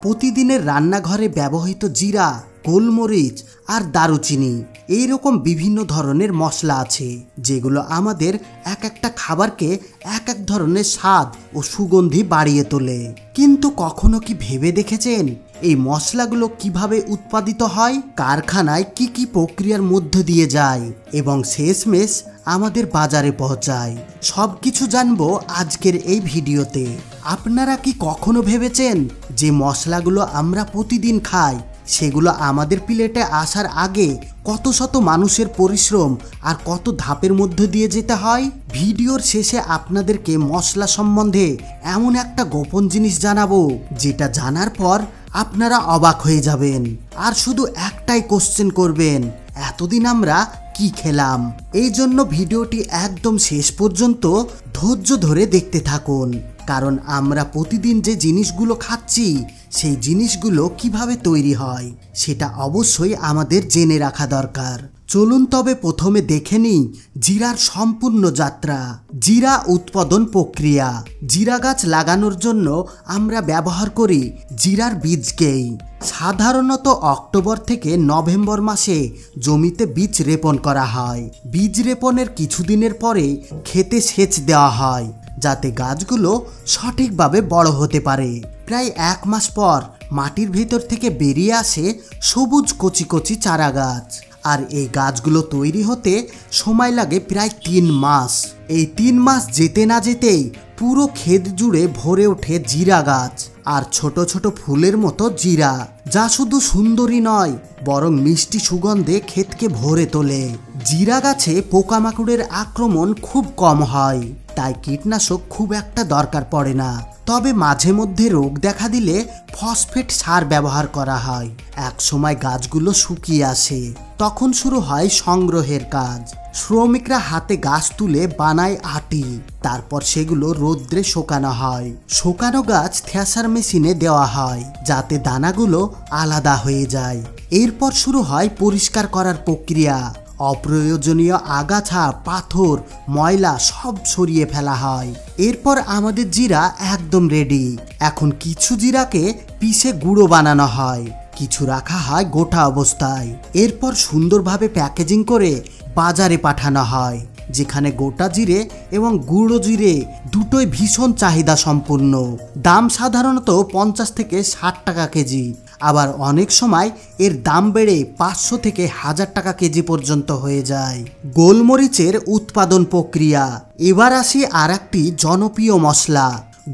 প্রতিদিনের রান্নাঘরে ব্যবহৃত জিরা, গোলমরিচ আর দারুচিনি এইরকম বিভিন্ন ধরনের মশলা আছে যেগুলো আমাদের এক একটা খাবারকে এক এক ধরনের স্বাদ ও সুগন্ধি বাড়িয়ে তোলে। কিন্তু কখনো কি ভেবে দেখেছেন এই মশলাগুলো কিভাবে উৎপাদিত হয়, কারখানায় কি কি প্রক্রিয়ার মধ্য দিয়ে যায় এবং শেষমেশ আমাদের বাজারে পৌঁছায়? সব কিছু জানবো আজকের এই ভিডিওতে। আপনারা কি কখনো ভেবেছেন যে মশলাগুলো আমরা প্রতিদিন খাই সেগুলো আমাদের প্লেটে আসার আগে কত শত মানুষের পরিশ্রম আর কত ধাপের মধ্য দিয়ে যেতে হয়? ভিডিওর শেষে আপনাদেরকে মশলা সম্বন্ধে এমন একটা গোপন জিনিস জানাবো যেটা জানার পর আপনারা অবাক হয়ে যাবেন আর শুধু একটাই কোশ্চেন করবেন, এতদিন আমরা কি খেলাম? এই জন্য ভিডিওটি একদম শেষ পর্যন্ত ধৈর্য ধরে দেখতে থাকুন, কারণ আমরা প্রতিদিন যে জিনিসগুলো খাচ্ছি সেই জিনিসগুলো কিভাবে তৈরি হয় সেটা অবশ্যই আমাদের জেনে রাখা দরকার। চলুন তবে প্রথমে দেখে নিই জিরার সম্পূর্ণ যাত্রা। জিরা উৎপাদন প্রক্রিয়া। জিরা গাছ লাগানোর জন্য আমরা ব্যবহার করি জিরার বীজকেই। সাধারণত অক্টোবর থেকে নভেম্বর মাসে জমিতে বীজ রোপণ করা হয়। বীজ রোপণের কিছুদিনের পরে ক্ষেতে সেচ দেওয়া হয় যাতে গাছগুলো সঠিকভাবে বড় হতে পারে। প্রায় এক মাস পর মাটির ভেতর থেকে বেরিয়ে আসে সবুজ কচি কচি চারা গাছ, আর এই গাছগুলো তৈরি হতে সময় লাগে প্রায় 3 মাস। এই 3 মাস যেতে না যেতেই পুরো ক্ষেত জুড়ে ভরে ওঠে জিরা গাছ আর ছোট ছোট ফুলের মতো জিরা, যা শুধু সুন্দরী নয় বরং মিষ্টি সুগন্ধে ক্ষেতকে ভরে তোলে। জিরা গাছে পোকামাকড়ের আক্রমণ খুব কম হয়, তাই কীটনাশক খুব একটা দরকার পড়ে না। তবে মাঝে মধ্যে রোগ দেখা দিলে ফসফেট সার ব্যবহার করা হয়। এক সময় গাছগুলো শুকিয়ে আসে, তখন শুরু হয় সংগ্রহের কাজ। শ্রমিকরা হাতে গাছ তুলে বানায় আটি, তারপর সেগুলো রোদ্রে শুকানো হয়। শুকানো গাছ থ্রেশার মেশিনে দেওয়া হয় যাতে দানাগুলো আলাদা হয়ে যায়। এরপর শুরু হয় পরিষ্কার করার প্রক্রিয়া। অপ্রয়োজনীয় আগাছা, পাথর, ময়লা সব সরিয়ে ফেলা হয়। এরপর আমাদের জিরা একদম রেডি। এখন কিছু জিরাকে পিষে গুঁড়ো বানানো হয়, কিছু রাখা হয় গোটা অবস্থায়। এরপর সুন্দরভাবে প্যাকেজিং করে বাজারে পাঠানো হয়, যেখানে গোটা জিরে এবং গুঁড়ো জিরে দুটোই ভীষণ চাহিদা সম্পূর্ণ। দাম সাধারণত 50 থেকে 60 টাকা কেজি, আবার অনেক সময় এর দাম বেড়ে 500 থেকে 1000 টাকা কেজি পর্যন্ত হয়ে যায়। গোলমরিচের উৎপাদন প্রক্রিয়া। এবার আসি আর একটি জনপ্রিয় মশলা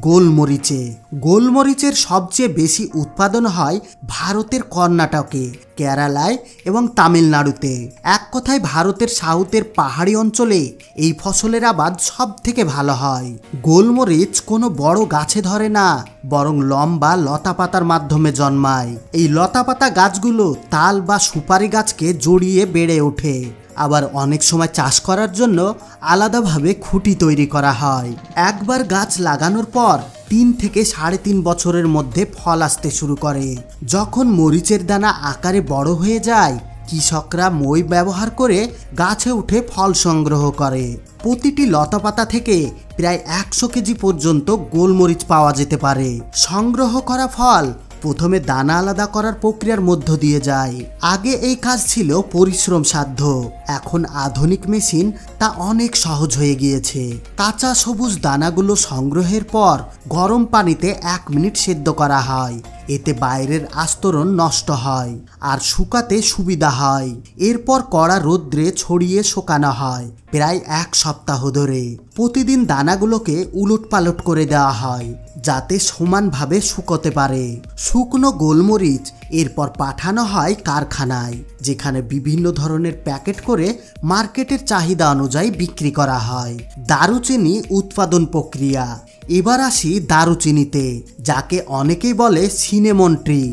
গোলমরিচে। গোলমরিচের সবচেয়ে বেশি উৎপাদন হয় ভারতের কর্ণাটকে, কেরালায় এবং তামিলনাড়ুতে। এক কথায় ভারতের সাউথের পাহাড়ি অঞ্চলে এই ফসলের আবাদ সব থেকে ভালো হয়। গোলমরিচ কোনো বড় গাছে ধরে না, বরং লম্বা লতাপাতার মাধ্যমে জন্মায়। এই লতাপাতা গাছগুলো তাল বা সুপারি গাছকে জড়িয়ে বেড়ে ওঠে। আবার অনেক সময় চাষ করার জন্য আলাদাভাবে খুঁটি তৈরি করা হয়। একবার গাছ লাগানোর পর 3 থেকে 3.5 বছরের মধ্যে ফল আসতে শুরু করে। যখন মরিচের দানা আকারে বড় হয়ে যায়, কৃষকরা মই ব্যবহার করে গাছে উঠে ফল সংগ্রহ করে। প্রতিটি লতাপাতা থেকে প্রায় 100 কেজি পর্যন্ত গোলমরিচ পাওয়া যেতে পারে। সংগ্রহ করা ফল প্রথমে দানা আলাদা করার প্রক্রিয়ার মধ্য দিয়ে যায়। আগে এই কাজ ছিল পরিশ্রম সাধ্য, এখন আধুনিক মেশিন তা অনেক সহজ হয়ে গিয়েছে। কাঁচা সবুজ দানাগুলো সংগ্রহের পর গরম পানিতে 1 মিনিট সেদ্ধ করা হয়, এতে বাইরের আস্তরণ নষ্ট হয় আর শুকাতে সুবিধা হয়। এরপর কড়া রোদ্রে ছড়িয়ে শুকানো হয় প্রায় 1 সপ্তাহ ধরে। প্রতিদিন দানাগুলোকে উলটপালট করে দেওয়া হয় যাতে সমানভাবে শুকোতে পারে। শুকনো গোলমরিচ এরপর পাঠানো হয় কারখানায়, যেখানে বিভিন্ন ধরনের প্যাকেট করে মার্কেটের চাহিদা অনুযায়ী বিক্রি করা হয়। দারুচিনি উৎপাদন প্রক্রিয়া। এবার আসি দারুচিনিতে, যাকে অনেকেই বলে সিনেমন ট্রি।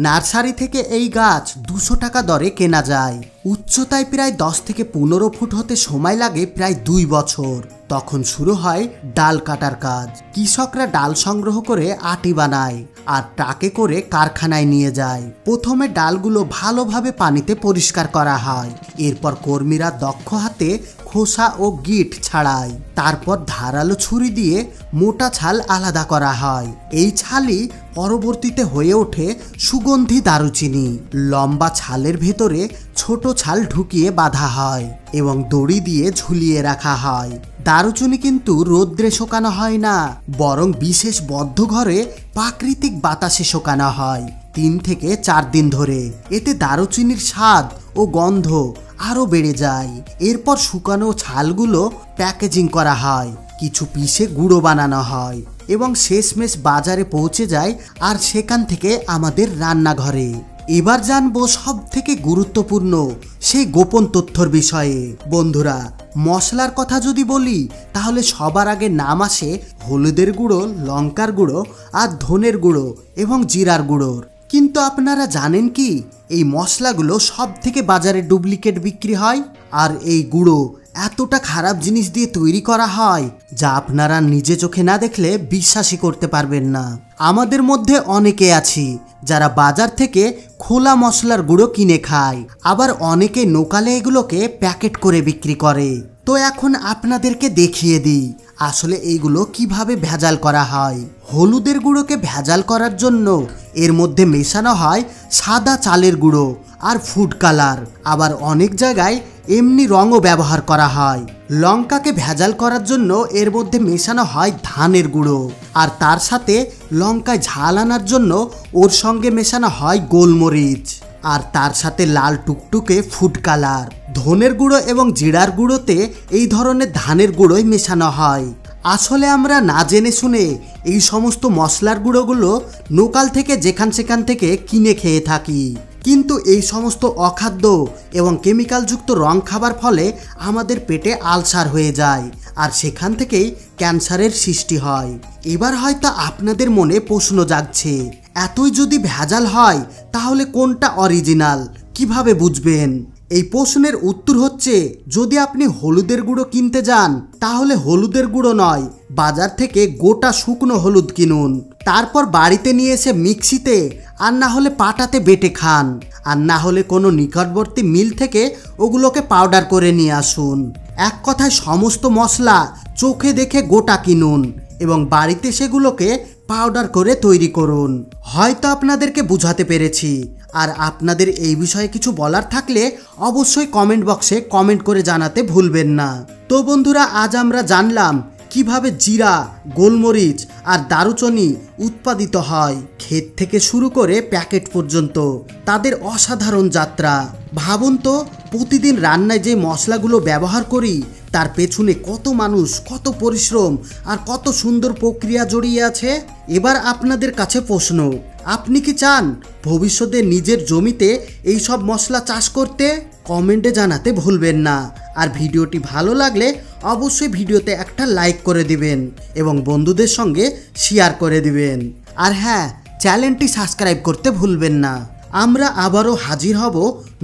নার্সারি থেকে এই গাছ 200 টাকা দরে কেনা যায়। উচ্চতায় প্রায় 10 থেকে 15 ফুট হতে সময় লাগে প্রায় 2 বছর। তখন শুরু হয় ডাল কাটার কাজ। কৃষকরা ডাল সংগ্রহ করে আটি বানায় আর ট্রাকে করে কারখানায় নিয়ে যায়। প্রথমে ডালগুলো ভালোভাবে পানিতে পরিষ্কার করা হয়, এরপর কর্মীরা দক্ষ হাতে খোসা ও গিঁট ছাড়ায়। তারপর ধারালো ছুরি দিয়ে মোটা ছাল আলাদা করা হয়। এই ছালই পরবর্তীতে হয়ে ওঠে সুগন্ধি দারুচিনি। লম্বা ছালের ভেতরে ছোট ছাল ঢুকিয়ে বাঁধা হয় এবং দড়ি দিয়ে ঝুলিয়ে রাখা হয়। দারুচিনি কিন্তু রোদ্রে শোকানো হয় না, বরং বিশেষ বদ্ধ ঘরে প্রাকৃতিক বাতাসে শোকানো হয় 3 থেকে 4 দিন ধরে। এতে দারুচিনির স্বাদ ও গন্ধ আরও বেড়ে যায়। এরপর শুকানো ছালগুলো প্যাকেজিং করা হয়, কিছু পিসে গুঁড়ো বানানো হয় এবং শেষমেশ বাজারে পৌঁছে যায়, আর সেখান থেকে আমাদের রান্নাঘরে। এবার জানবো সব থেকে গুরুত্বপূর্ণ সেই গোপন তথ্যর বিষয়ে। বন্ধুরা, মশলার কথা যদি বলি তাহলে সবার আগে নাম আসে হলুদের গুঁড়ো, লঙ্কার গুঁড়ো আর ধনের গুঁড়ো এবং জিরার গুঁড়োর। কিন্তু আপনারা জানেন কি, এই মশলাগুলো সব থেকে বাজারে ডুপ্লিকেট বিক্রি হয়, আর এই গুঁড়ো এতটা খারাপ জিনিস দিয়ে তৈরি করা হয় যা আপনারা নিজে চোখে না দেখলে বিশ্বাসই করতে পারবেন না। আমাদের মধ্যে অনেকে আছি যারা বাজার থেকে খোলা মশলার গুঁড়ো কিনে খায়, আবার অনেকে লোকালে এগুলোকে প্যাকেট করে বিক্রি করে। তো এখন আপনাদেরকে দেখিয়ে দিই আসলে এইগুলো কিভাবে ভেজাল করা হয়। হলুদের গুঁড়োকে ভেজাল করার জন্য এর মধ্যে মেশানো হয় সাদা চালের গুঁড়ো আর ফুড কালার, আবার অনেক জায়গায় এমনি রঙও ব্যবহার করা হয়। লঙ্কাকে ভেজাল করার জন্য এর মধ্যে মেশানো হয় ধানের গুঁড়ো, আর তার সাথে লঙ্কায় ঝাল আনার জন্য ওর সঙ্গে মেশানো হয় গোলমরিচ, আর তার সাথে লাল টুকটুকে ফুড কালার। ধনের গুঁড়ো এবং জিরার গুঁড়োতে এই ধরনের ধানের গুঁড়োই মেশানো হয়। আসলে আমরা না জেনে শুনে এই সমস্ত মশলার গুঁড়োগুলো লোকাল থেকে যেখান সেখান থেকে কিনে খেয়ে থাকি, কিন্তু এই সমস্ত অখাদ্য এবং কেমিক্যালযুক্ত রং খাবার ফলে আমাদের পেটে আলসার হয়ে যায়, আর সেখান থেকেই ক্যান্সারের সৃষ্টি হয়। এবার হয়তো আপনাদের মনে প্রশ্ন জাগছে, এতই যদি ভেজাল হয় তাহলে কোনটা অরিজিনাল কিভাবে বুঝবেন? এই প্রশ্নের উত্তর হচ্ছে, যদি আপনি হলুদের গুঁড়ো কিনতে যান তাহলে হলুদের গুঁড়ো নয়, বাজার থেকে গোটা শুকনো হলুদ কিনুন। তারপর বাড়িতে নিয়ে এসে মিক্সিতে আর না হলে পাটাতে বেটে খান, আর না হলে কোনো নিকটবর্তী মিল থেকে ওগুলোকে পাউডার করে নিয়ে আসুন। এক কথায় সমস্ত মশলা চোখে দেখে গোটা কিনুন এবং বাড়িতে সেগুলোকে পাউডার করে তৈরি করুন। হয়তো আপনাদেরকে বুঝাতে পেরেছি। আর আপনাদের এই বিষয়ে কিছু বলার থাকলে অবশ্যই কমেন্ট বক্সে কমেন্ট করে জানাতে ভুলবেন না। তো বন্ধুরা, আজ আমরা জানলাম কিভাবে জিরা, গোলমরিচ আর দারুচিনি উৎপাদিত হয়, ক্ষেত থেকে শুরু করে প্যাকেট পর্যন্ত তাদের অসাধারণ যাত্রা। ভাবুন তো, প্রতিদিন রান্নায় যে মশলাগুলো ব্যবহার করি তার পেছনে কত মানুষ, কত পরিশ্রম আর কত সুন্দর প্রক্রিয়া জড়িয়ে আছে। এবার আপনাদের কাছে প্রশ্ন, আপনি কি চান ভবিষ্যতে নিজের জমিতে এই সব মশলা চাষ করতে? কমেন্টে জানাতে ভুলবেন না। আর ভিডিওটি ভালো লাগলে অবশ্যই ভিডিওতে একটা লাইক করে দিবেন এবং বন্ধুদের সঙ্গে শেয়ার করে দিবেন। আর হ্যাঁ, চ্যানেলটি সাবস্ক্রাইব করতে ভুলবেন না। আমরা আবারও হাজির হব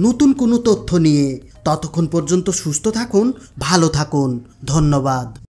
নতুন কোনো তথ্য নিয়ে। ততক্ষণ পর্যন্ত সুস্থ থাকুন, ভালো থাকুন। ধন্যবাদ।